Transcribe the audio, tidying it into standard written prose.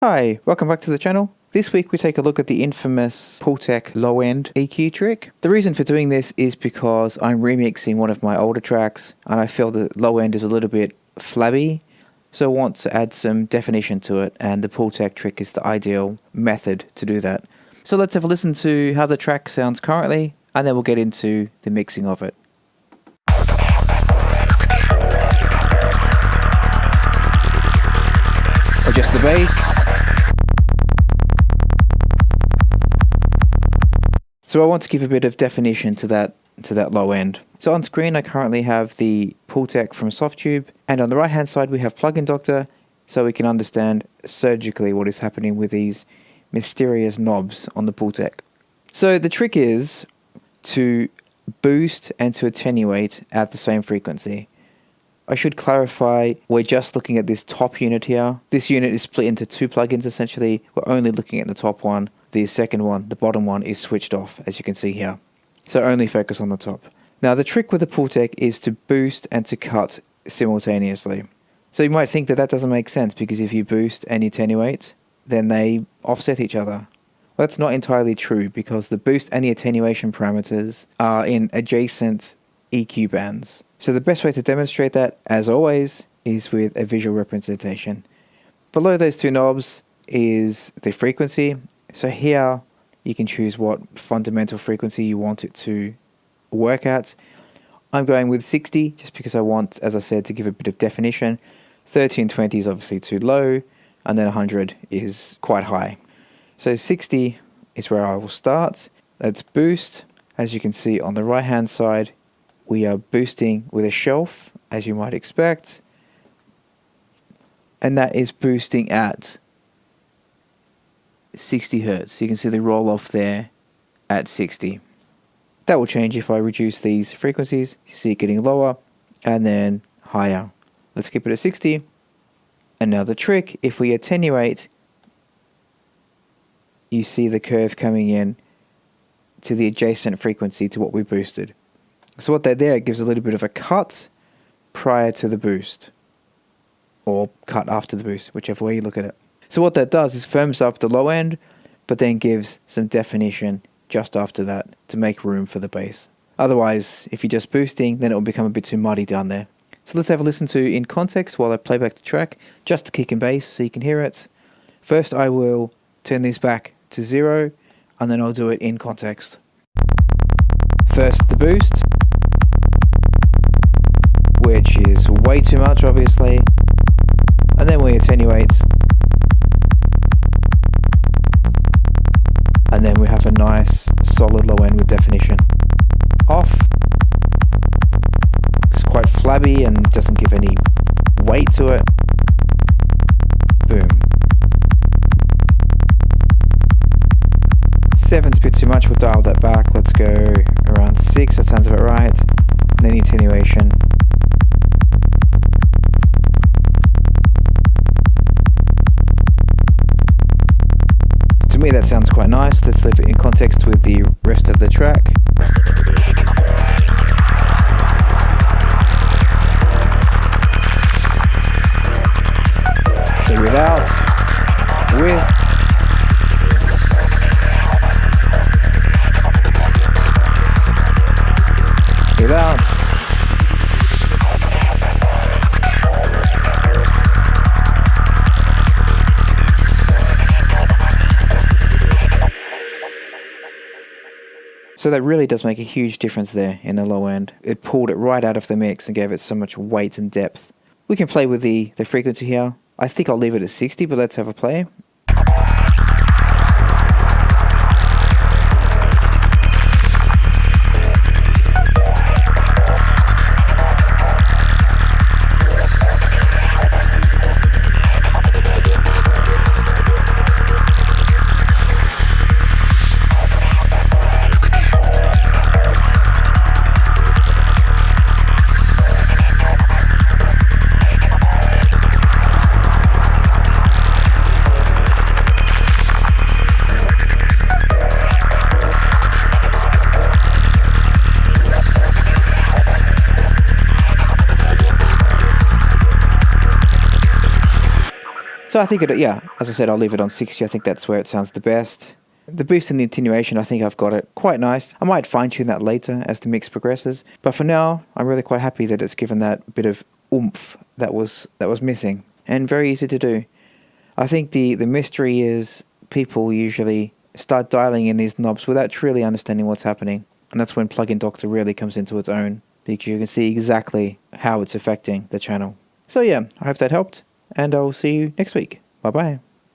Hi, welcome back to the channel. This week we take a look at the infamous Pultec low-end EQ trick. The reason for doing this is because I'm remixing one of my older tracks and I feel the low end is a little bit flabby, so I want to add some definition to it, and the Pultec trick is the ideal method to do that. So let's have a listen to how the track sounds currently, and then we'll get into the mixing of it. Adjust the bass. So I want to give a bit of definition to that low end. So on screen I currently have the Pultec from Softtube, and on the right hand side we have Plugin Doctor, so we can understand surgically what is happening with these mysterious knobs on the Pultec. So the trick is to boost and to attenuate at the same frequency. I should clarify, we're just looking at this top unit here. This unit is split into two plugins essentially. We're only looking at the top one. The second one, the bottom one, is switched off, as you can see here. So only focus on the top. Now the trick with the Pultec is to boost and to cut simultaneously. So you might think that doesn't make sense, because if you boost and you attenuate, then they offset each other. Well, that's not entirely true, because the boost and the attenuation parameters are in adjacent EQ bands. So the best way to demonstrate that, as always, is with a visual representation. Below those two knobs is the frequency. So here you can choose what fundamental frequency you want it to work at. I'm going with 60 just because I want, as I said, to give a bit of definition. 30 and 20 is obviously too low, and then 100 is quite high. So 60 is where I will start. Let's boost. As you can see on the right hand side, we are boosting with a shelf, as you might expect, and that is boosting at 60 Hertz. You can see the roll off there at 60. That will change if I reduce these frequencies. You see it getting lower and then higher. Let's keep it at 60. And now the trick, if we attenuate, you see the curve coming in to the adjacent frequency to what we boosted. So what that there gives a little bit of a cut prior to the boost, or cut after the boost, whichever way you look at it. So what that does is firms up the low end, but then gives some definition just after that to make room for the bass. Otherwise, if you're just boosting, then it will become a bit too muddy down there. So let's have a listen to In Context while I play back the track, just the kick and bass so you can hear it. First I will turn these back to 0, and then I'll do it in context. First the boost, which is way too much obviously, and then we attenuate, and then we have a nice solid low end with definition. Off. It's quite flabby and doesn't give any weight to it. Boom. 7's a bit too much, we'll dial that back. Let's go around 6, that sounds about right. And then attenuation. To me that sounds quite nice. Let's leave it in context with the rest of the track. So without, with, without, so that really does make a huge difference there in the low end. It pulled it right out of the mix and gave it so much weight and depth. We can play with the frequency here. I think I'll leave it at 60, but let's have a play. So I think yeah, as I said, I'll leave it on 60. I think that's where it sounds the best. The boost and the attenuation, I think I've got it quite nice. I might fine tune that later as the mix progresses. But for now, I'm really quite happy that it's given that bit of oomph that was missing. And very easy to do. I think the mystery is people usually start dialing in these knobs without truly understanding what's happening. And that's when Plugin Doctor really comes into its own, because you can see exactly how it's affecting the channel. So yeah, I hope that helped, and I'll see you next week. Bye bye.